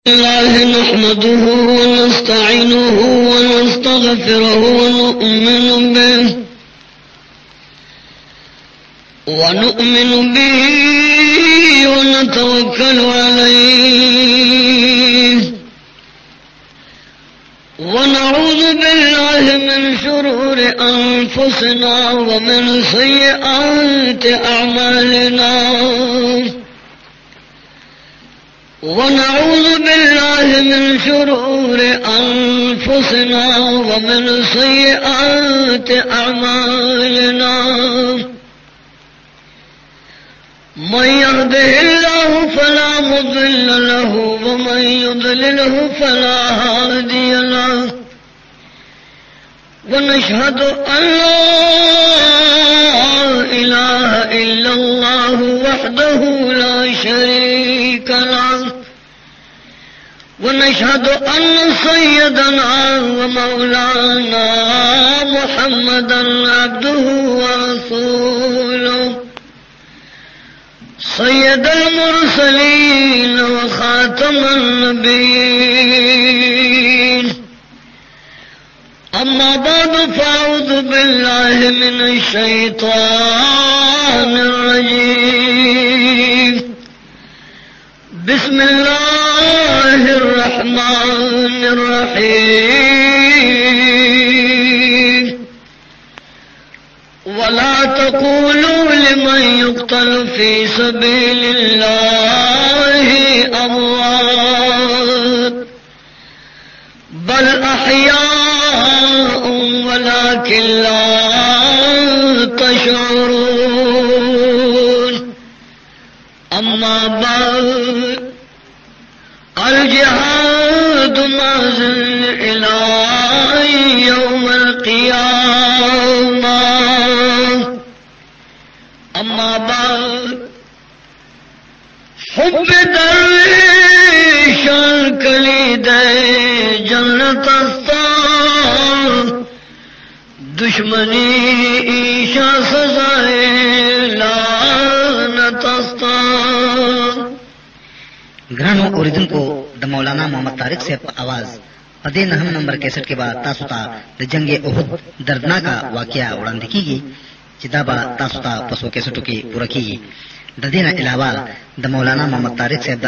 الله نحمده ونستعينه ونستغفره ونؤمن به ونتوكل عليه ونعوذ بالله من شرور أنفسنا ومن سيئات أعمالنا ونعوذ بالله من شرور أنفسنا ومن سيئات أعمالنا من يهده الله فلا مضل له ومن يضلله فلا هادي له ونشهد أن لا إله إلا الله وحده لا شريك له ونشهد أن سيدنا ومولانا محمدا عبده ورسوله سيد المرسلين وخاتم النبيين أما بعد فأعوذ بالله من الشيطان الرجيم بسم الله الرحمن الرحيم ولا تقولوا لمن يقتل في سبيل الله أموات بل أحياء ولكن لا تشعرون أما بعد الجهاد مازل إلى يوم القيامة أما بعد حب درویشان کلید جنت استان دشمنی ایشا سزائے لعنت استان. گرانو اوریدن کو د مولانا محمد طارق سے آواز پدے نہم نمبر 61 کے بعد تاسوتا د جنگ احد دردناکا واقعہ وړاندې کیږي چې دا به تاسوتا پسو 61 کې پوره کیږي. د دې نه علاوه د مولانا محمد طارق صاحب د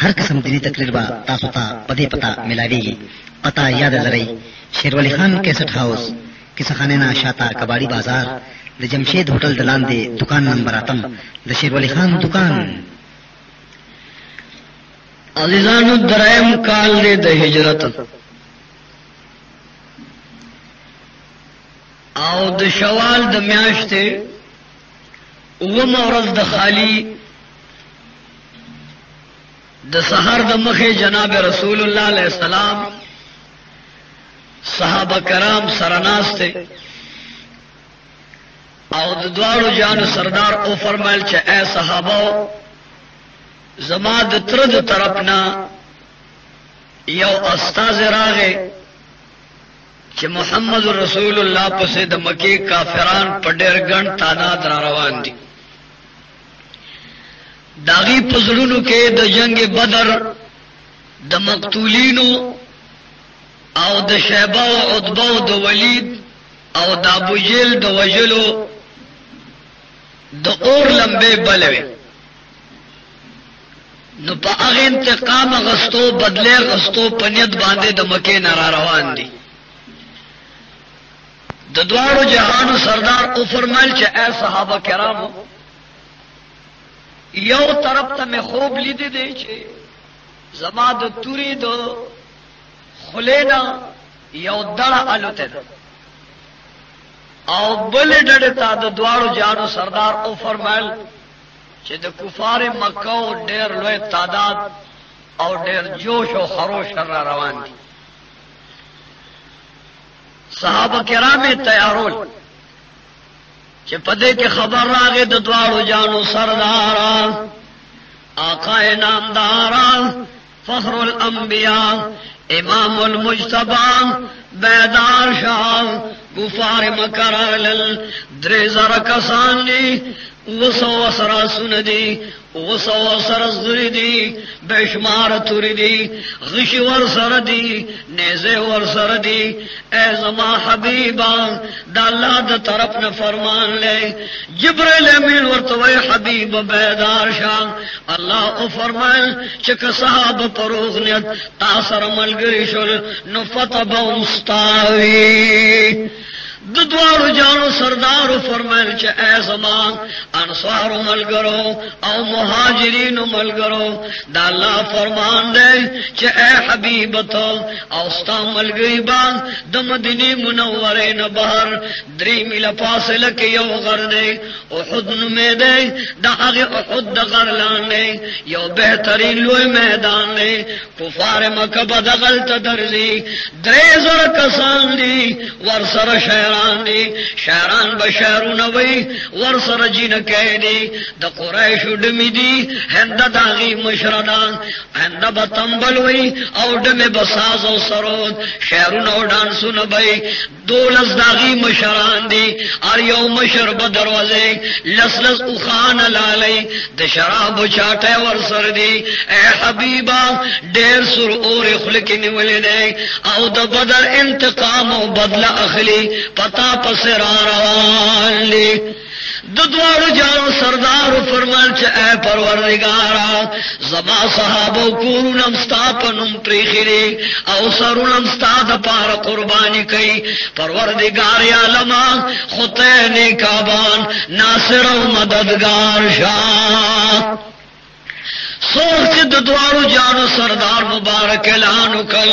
هر قسم دینی تقریر به تاسوتا پدې پتا ملاويږي. پتا یاد لرئ شیر ولی خان 61 ہاؤس کیسخانه نا شاتا کباڑی بازار د جمشید ہوٹل دلان دے دکان نمبر 8 د شیر ولی خان دکان. عزیزانو درائم کال دے د ہجرت او د شوال د میاشتے اوم ورځ د خالی د سحر د مخه جناب رسول الله علیہ السلام صحابہ کرام سرناستے او د دوارو جان سردار او فرمایل چې اے صحابه زما د تر د طرفنا یو استاد راغې چې محمد رسول الله پسې د مکی کافران په ډېر ګڼ تعداد را روان دي. داغي پزړونو کې د جنگ بدر د مقتولینو او د شیبه او عتبه او د ولید او د ابو جهل د وجلو د اور لمبه بلوي. نو په هغه انتقام غستو بدله غستو پنیت باندې د مکه نه را روان دي. د دوارو جهان سردار او فرمایل چې اے صحابه کرامو یو طرف ته مې خوب لیدې دی چې زما د توري د خلینا یو دړه الوته او بل ډډه ته د دوارو جهان سردار او فرمایل چې د کفار مکه ډېر لوی تعداد او ډېر جوش او خروش را روان دي. صحابه کرام تیارول چې پدې کې خبر راغې د دوارو جانو سردار آقا نامدار فخر الانبیاء امام المجتبى بیدار شاہ کفار مکرال 3000 کسان وسو سرا سندی وسو سرزری دی بشمار توری دی غش ور سردی نیزے ور سردی اے زما حبیبا دا اللہ دا طرف نہ فرمان لے جبریل امین ورتوی حبیب بیدار شاہ اللہ او فرمائل چک صحاب پروغنیت تاثر ملگری شل نفت بمستاوی دوار جانو سردار فرمائل چ اے زمان انصار ملگرو او مہاجرین ملگرو دا اللہ فرمان دے چ اے حبیب تو اوستا ملگری بان د مدینی منورے نہ بہر دری میل فاصلہ کے یو غر دے احد میں دے دا احد دا غر لانے یو بہترین لوی میدان دے کفار مکہ بدغل تدرزی دریزر کسان دی ورسر شہر شہران بشہرو نوی ورسر جین قیدی دا قریش ڈمی دی ہند داغی مشردان ہند بتنبلوی او ڈمی بساز و سرود شہرو نو ڈانسو نبی دولس داغی مشران دی اور یو مشر بدروازے لس لس اخان لالی دا شراب چاٹے ورسر دی اے حبیبا دیر سر اور خلقی نولی دے او دا بدر انتقام و بدل اخلی پتا پسر آروان لی ددوار جانو سردار فرمان چا اے پروردگارا زما صحابو کورونم ستا پنم پریخی او سرونم ستا دا پار قربانی کئی پروردگار یا لما خطین کابان ناصر و مددگار شاہ سوچ دوارو جانو سردار مبارک اعلانو کل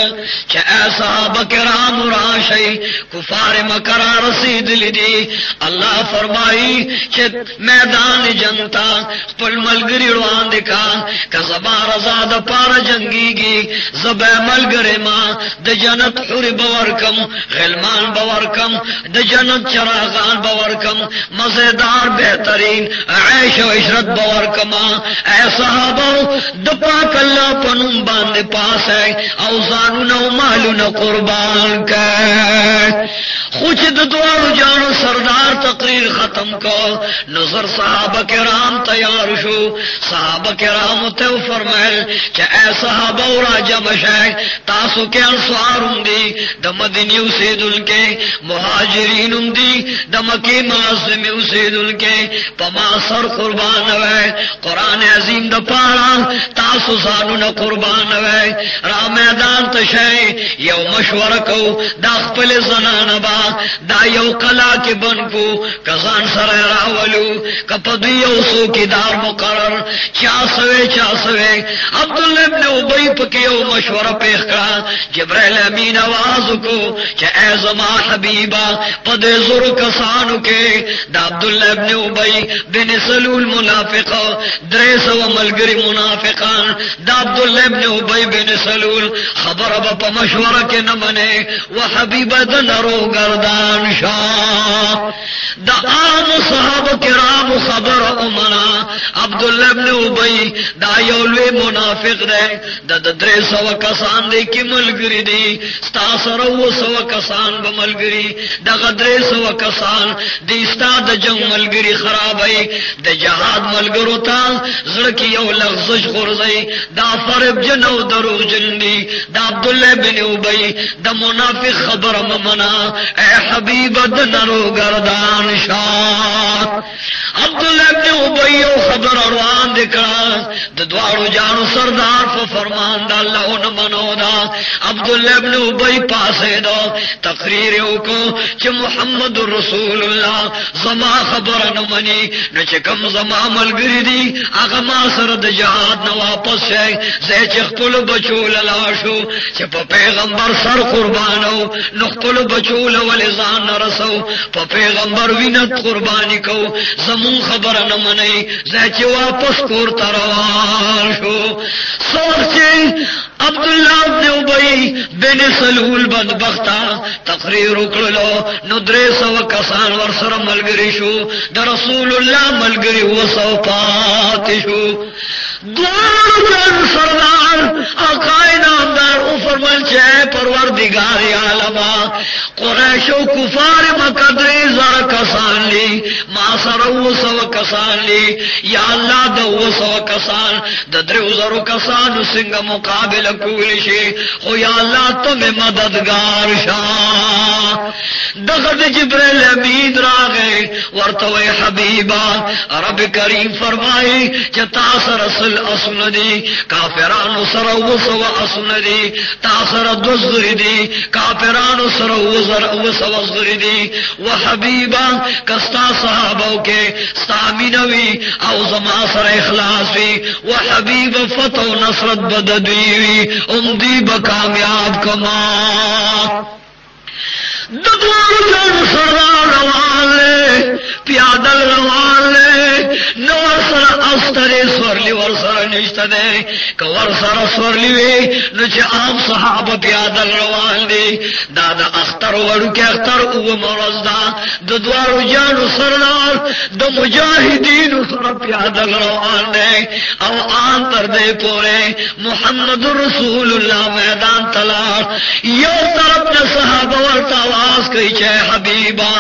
چا اے صحابہ کرام راشی کفار مکرہ رسید لدی اللہ فرمائی چا میدان جنتا پل ملگری روان دکا کہ زبا رضا دا پار جنگی گی زبا ملگری ما دا جنت حور بورکم غلمان بورکم دا جنت چراغان بورکم مزیدار بہترین عیش و عشرت بورکم اے صحابہ دپاک اللہ پنم باندے پاس ہے اوزانو نو مالو نو قربان کا خوچ دوارو جانو سردار تقریر ختم کو نظر صحابہ کرام تیار شو صحابہ کرام تیو فرمائل چا اے صحابہ راجہ مشاک تاسو کے انصارم دی دا مدینی اسیدل کے مہاجرینم دی دا مکی معظم اسیدل کے پما سر قربان ہوئے قرآن عظیم دا پارا تاسو زانو نہ قربان ہوئے را میدان تشے یو مشورہ کو دا خپل زنان با دا یو قلا کی بن کو کزان سر راولو کپدی یو سو کی دار مقرر چاسوے عبداللہ ابن ابی پکی یو مشورہ پیخ کرا جبریل امین آواز کو چا اے زما حبیبا پد زر کسانو کے دا عبداللہ ابن ابی بن سلول منافق دریس و ملگری منافقان دا عبداللہ ابن ابی بن سلول خبر با پا مشورہ کے نمنے و حبیب دنرو گردان شاہ دا عام صحابہ کرام خبر امنا عبداللہ ابن ابی دا یولوی منافق دے دا درے سو کسان دے کی ملگری دی ستا سرو سو کسان با ملگری دا غدرے سو کسان دی ستا دا جنگ ملگری خرابی دا جہاد ملگرو تا زڑکی یو لغزش غرزی دا فرب جنو دروغ جندی دا عبداللہ بن ابی دا منافق خبر ممنا اے حبیب دنرو گردان شاہ عبداللہ بن ابی خبر روان دکھا دا دوارو جانو سردار فرمان دا اللہ نمانو دا عبداللہ بن ابی پاسے دا تقریر کو چھ محمد رسول اللہ زما خبر نمانی نچکم زما ملگری دی اغما سرد جہاد نہ واپس ہے زے چخپل بچول لاشو چپ پیغمبر سر قربانو نخپل بچول ولزان رسو پ پیغمبر وینت قربانی کو زمون خبر نہ منئی زے چ واپس کور تروان شو سوچے عبداللہ بن ابی بن سلول بدبختا تقریر اکڑلو ندرے سو کسان ورسر ملگری شو دا رسول اللہ ملگری وسو پاتی شو دوار سردار آقائے نامدار او فرمائل چاہے پروردگار عالمہ قریش و کفار مقدری زر کسان لی ما سرو سو کسان لی یا اللہ دا 200 کسان دا 3,000 کسان سنگ مقابل کولی شی خو یا اللہ تمہیں مددگار شاہ دخد جبریل امین را گئے ورطوئے حبیبا رب کریم فرمائی چا تاثر اصل اسن دی کافران سر 200 اسن دی تاثر دوزر دی کافران سر 200 اسن دی وحبیبا کستا صحابوں کے سامینوی او زما سر اخلاص وی وحبیب فتح و نصرت بددوی امدی بکامیاب کما ددوار جن سردار روان لے پیادل روان لے نور سر استری سورلی ور سر نشت دے کور سر سورلی وی نچ عام صحابہ پیادل روان دی دادا اختر وڑو کے اختر او مرز دا ددوار جن سردار د مجاہدین سر پیادل روان دے او آن تر دے پورے محمد رسول اللہ میدان تلار یو طرف نے صحابہ ورطا آواز کئی چھے حبیبا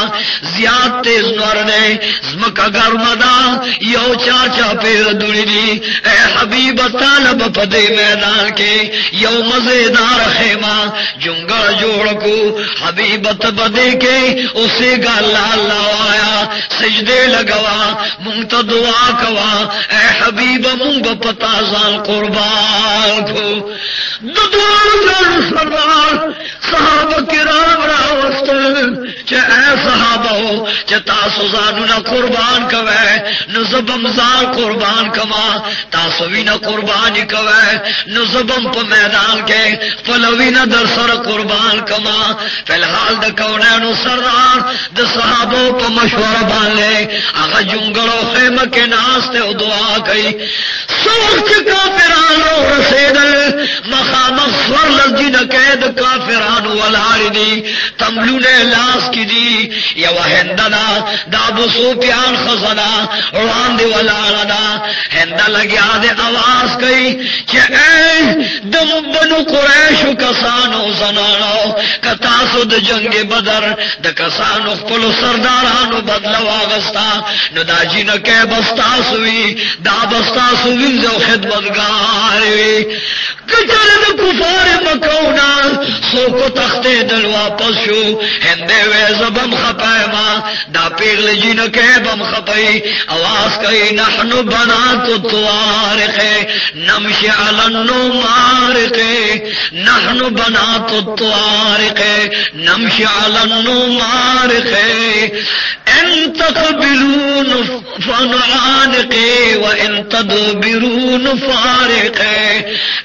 زیاد تیز نور دے زمکا گرمدا یو چاچا پیر دوری دی اے حبیبا طالب پدے میدان کے یو مزیدار خیمہ جنگا جوڑکو حبیبت بدے کے اسے گا اللہ آیا سجدے لگوا منگتا دعا کوا اے حبیبا منگ پتا زان قربان کو ددوار جن سردار صحابہ کرام راوستل چے اے صحابہ ہو چے تاسو زانونا قربان کوئے نزبم زار قربان کما تاسوینا قربانی کوئے نزبم پا میدان کے فلوینا در سر قربان کما فی الحال دا کونینو سردار دا صحابہ پا مشورہ بان لے آغا جنگلو خیمہ کے ناستے و دعا کئی سوچ کافرانو رسیدل مخامخ سور لجن قید کافرانو والاری دی تملونے لاس کی دی یا وہندنا دا ابو سفیان خزنا روان دی والانا ہندا لگیا دے آواز کئی کہ اے دم بنو قریش کسانو زنانو کتاسو د جنگ بدر د کسانو خپل سردارانو بدلو آغستا نو دا جن کے بستاسوی دا بستاسوی جو خدمتگاری کچر دا کفار مکونا سو کو تختے دل واپس شو ہندے ویز بم خپائما دا پیغل جن کے بم خپائی آواز کئی نحنو بنات الطوارق نمشی علنو مارق نحنو بنات الطوارق نمشی علنو مارق ان تقبلون فنعانق وان تدبرون فارق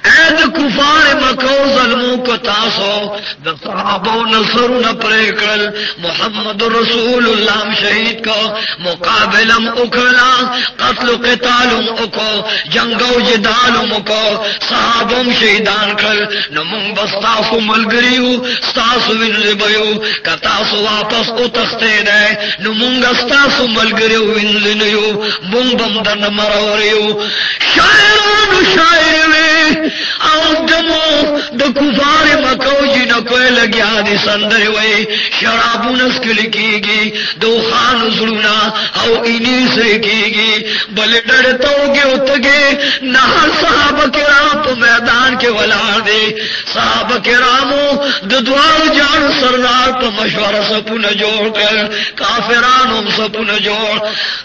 اید کفار مکو ظلموں کو تاسو دا صحابو نصرون پریکل محمد رسول اللہ شہید کو مقابلم اکلا قتل قتالم اکو جنگو جدالم اکو صحابم شہیدان کل نمون بستاسو ملگریو ستاسو ونزبیو کتاسو واپس اتختے دے نمونگ ستاسو ملگریو ونزنیو بم دن مروریو شاعران شاعروی او دمو دا کفار مکو جی نکوئے لگیا دی سندر وی شرابو نسکل کی گی دو خان زلونا او اینی سے کی گی بلے ڈرتو گے اتگے نہر صحابہ کرام پا میدان کے ولار دے صحابہ کرامو ددوار جان سردار پا مشورہ سپو نجوڑ کر کافرانو سپو نجوڑ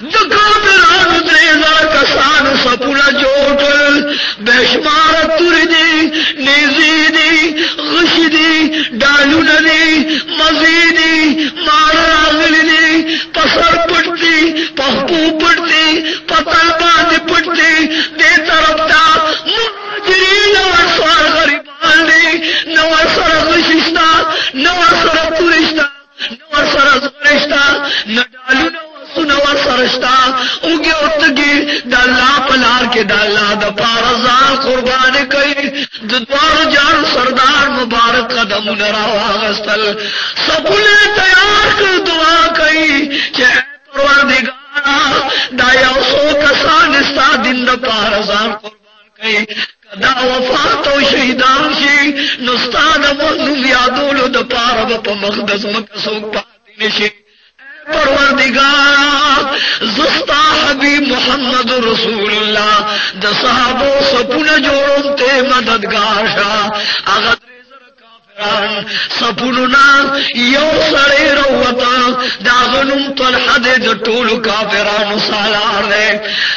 دا کافرانو دریزار کسانو سپو نجوڑ کر بیشمار توری دی نیزی دی غش دی ڈالو ندی مزیدی مار راغلی دی پسر پٹتی پہپو پٹتی پتل باندھ پٹتی دے طرف تا مہاجرین نوار غریبان دی نوار سر غششتا نوار سر پورشتا نوار سر زغرشتا نڈالو نوار سرشتا اوگے اتگی ڈالا پلار کے ڈالا دا پارزان قربان کئی دوار جان سردار مبارک قدم نراو آغستل سبولے تیار کر دعا کئی چہ پروردگارا دا یوسو کسان استا دن دا پارزان قربان کئی دا وفات و شہیدان شی نستان مہنم یادولو دا پارب پا مقدس مکسوک پاتی نشی پروردگار زستا حبیب محمد رسول اللہ د صحابو سپن جوڑم تے مددگار شاہ اگر سپننا یو سڑے روتا داغنم طلحہ دے د ټولو کافرانو سالار دے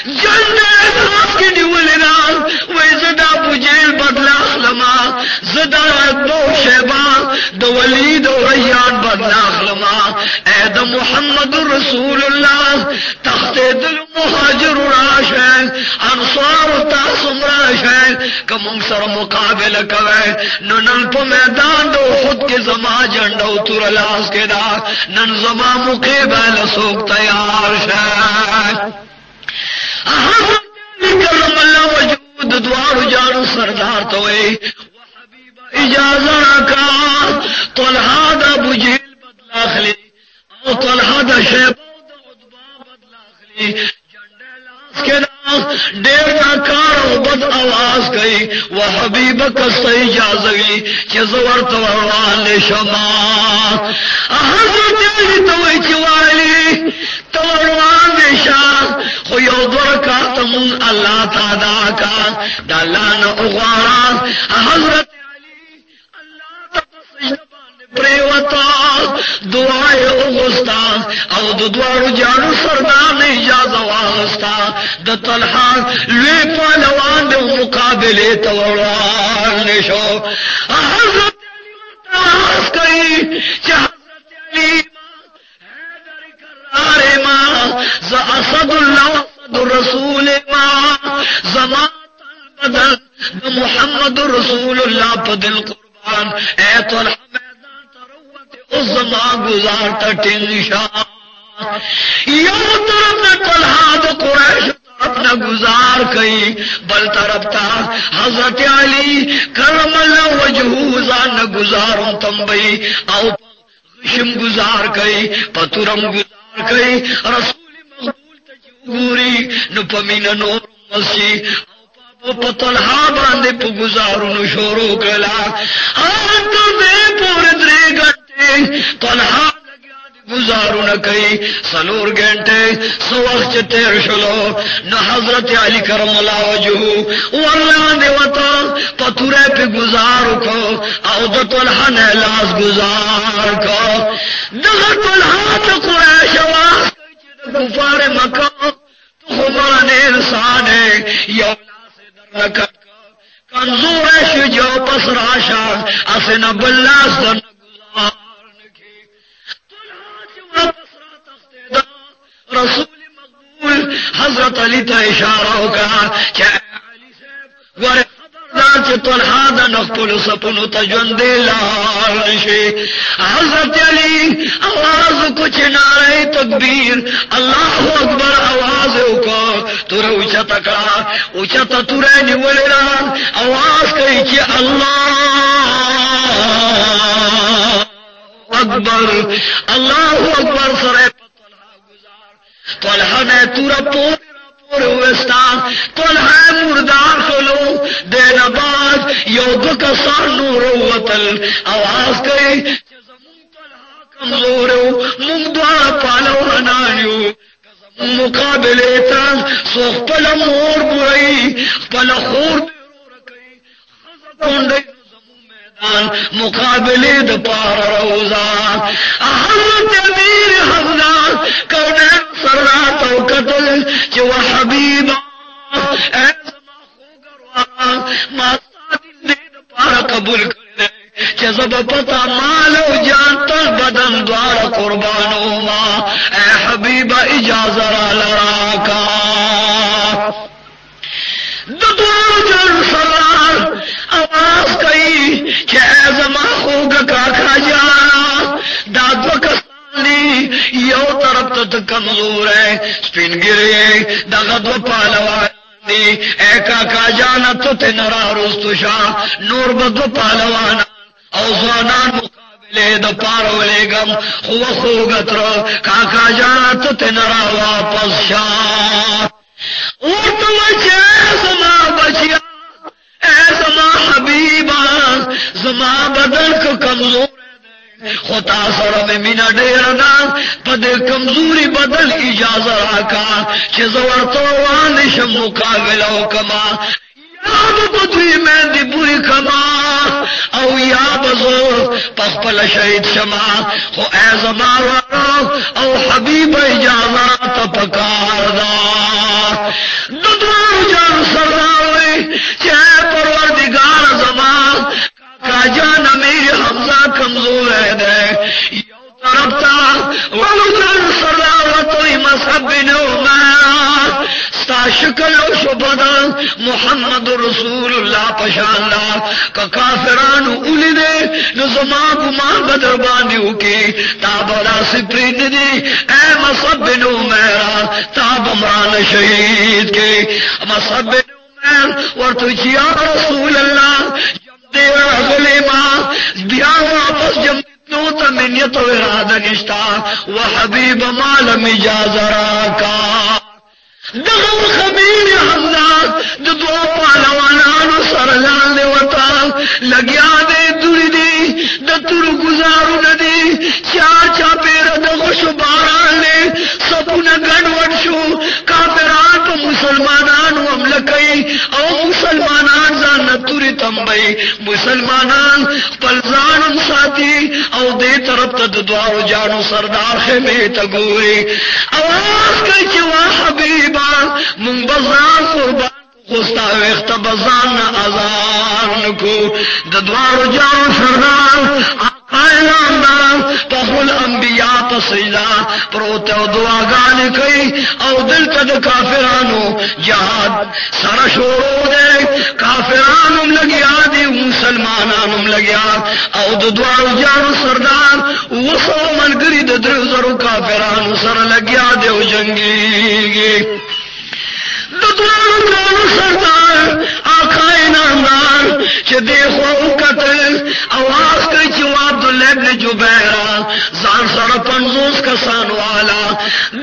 جنڈے داس کی نیولنا وی زدا بجیل بدلا اخلما زدا ادبو شیبا دو ولید و ریان بدلا اخلما اے دا محمد رسول اللہ تخت دل مہاجر راشن انصار تاسم راشن کم سر مقابل کوئے ننن پا میدان دو خود کے زما جنڈو تر لاس کے دا نن زما مقابل سوک تیار شاید کرم اللہ وجود دوار جانو سردار توئے وحبیب اجازہ کا طلحہ دا بجیل بدلا خلی او طلحہ دا شیبہ دا عدبہ بدلا خلی جنڈے لاس کے دا دیر ناکار و بد آواز گئی وحبیب کستا اجازوی چیزور توروان شما حضرت علی توئی چوالی توروان دیشا خو یو درکاتمون اللہ تعالیٰ کا دالان اغوارا حضرت علی اللہ تبسجبان پریوتا دعائے اغسطا او دوارو جانو سردان اجازہ واغسطا دا طلحہ لوی پالوان دے مقابلے توروان نشو حضرت علی ورطاس کئی چہ حضرت علی حیدر کرار ز اسد اللہ اسد الرسول زمان البدن دا محمد رسول اللہ پا دل قربان اے طلحہ میدان تروت اس زمان گزار تٹن شاہ یو طرف طلحہ دا قریش اپنا گزار کئی بل طرف تا حضرت علی کرم اللہ وجہو زان گزاروں تنبئی او غشم گزار کئی پترم گزار کئی رسول مقبول تجوری نپمین نور مسیح او پاپو پطلحہ باندے پو گزاروں نشورو کلا آنکر دے پورے درے گھنٹے طلحہ گزارو نہ کئی سلور گھنٹے سو وقت تیر شلو نہ حضرت علی کرم اللہ وجہو واللہ دیوتا پتورے پہ گزارو کو او دا طلحہ نے لاس گزار کو دا طلحہ تا قریش آواز کئی دا کفار مکہ تو خمان انسان ہے یولا سے در نکت کا کنزور شجو پس راشا اسے بلاس در گزار رسول مقبول حضرت علی تا اشارہ ہوگا کہ علی صاحب گوارے خبردار چھ طلحہ دا نخپل سپنو تا جوندے لارشے حضرت علی آواز کچھ نعرہ تکبیر اللہ اکبر آواز ہوگا تورے اوچا تکڑا اوچا تا تورے نولے ران آواز کہی چھ اللہ اکبر اللہ اکبر سرے طلحہ نے تورا پورے ہوئستان طلحہ مردار کھلو دین بعد یو دو کسان نور وطل آواز کئی زمون طلحہ کمزور ہو مونگ دوارا پالو رنانیو مقابلے تان سوخ پلا مور برائی پلا خور دیرو رکئی خزا کونڈے مقابلے د پار روزان حضرت امیر حمزان کونے سرات و قتل چو حبیب اے زمان خوگروان ماستا دل د پار قبول کرنے چو زب پتا مال و جان تل بدن دوار قربانو ما اے حبیب اجازہ را لراکا دوار جن سرار آواز کئی کہ اے زمان خوگ کاکا جانا دادو کسانی یو طرف تو کمزور ہے سپین گرے دغدو پالوانی اے کاکا جانا تو تنرا رستو شاہ نور بدو پالوانا او زوانان مقابلے دا پارو لیگم خوگت رو کاکا جانا تو تنرا واپس شاہ اور تو بچے زمان بچیا اے زمان حبیبہ زمان بدن کو کمزور خطا سر میں مینا ڈیرنا پدے کمزوری بدل اجازہ راکا چھ زورتو وانشم مقابلو کما یا بدوی میں دی بوری کما او یا بزور پخپل شہید شما خو اے زمارو او حبیب اجازات پکار دا ددوار جان سرداوی چاہے پروردگار زمان کا جان امیر حمزہ کمزور ہے دے یو طرف تا ولو جان سرداوتوی مذہب نومانا ستا شکل و شبدن محمد رسول اللہ پشاندہ کا کافرانو اولی دے نظما گمان بدر باندیو کی تاب را سپرین دی اے مصب نو میرا تاب امران شہید کی مصب نو میر ورطو چیا رسول اللہ جب دیر اغلی ماں دیا واپس جب نو تا منیت و ارادہ نشتا و حبیب مالم اجازرہ کا دغم خبیر حمزہ دو پالوانانو سرلان دے وطا لگیا دے دوری دی دتر گزارو ندی چار چاپیر دغشو باران دے سپونا گنوٹ شو کافران پا مسلمانانو املکی او مسلمانان زان نتوری تنبئی مسلمانان پلزانم ساتی او دے طرف تا دوارو جانو سردار خیمے تگوری آواز کئی چوا حبیبا من بزان قربان خستا ویخت بزان ازان کو ددوارو جانو سردار آقائلان دا پخل انبیاء پسیدہ پروتے و دعاگان کئی او دل تد کافرانو جہاد سر شورو دے کافرانم لگیا دی مسلمانانم لگیا او ددوارو جانو سردار وصو من گری ددرزرو کافرانو سر لگیا دے و جنگی گی ددوارو جانو سردار آقائی نامدار چھ دیکھو قتل آواز کئی چھ عبداللہ ابن جبیرہ زان سر پنزوس کسان والا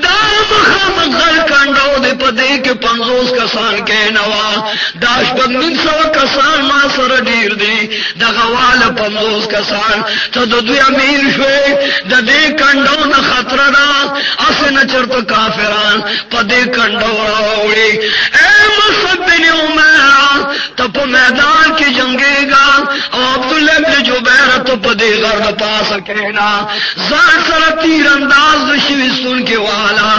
دا مخام غل کنڈو دے پدے کے پنزوس کسان کے نوا داش بگنن سو کسان ما سر دیر دی دا غوال پنزوس کسان تا دوی امیر شوے دا دے کنڈو نا خطر دا اسے چرت کافران پدے کنڈو راوڑی اے مصب بن عمیر تپ میدان کی جنگے گا اور عبداللہ ابن جبیر تو پدے غرد پا سکینا زان سر تیر انداز دشوی سن کے والا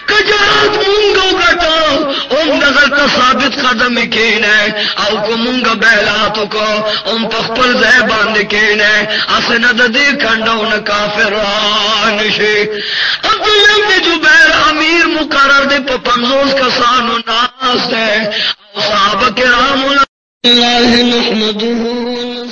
کجات مونگو گٹو ام نظر کا ثابت قدم کینے او کو مونگا بیلاتو کو ام پخپل زیبان کینے اسے ند دے کنڈو نکافر آنشی عبداللہ ابن جبیر امیر مقرر دے پا پنزوز کسانو ناس دے صحابہ کرام اللہ نحمدہ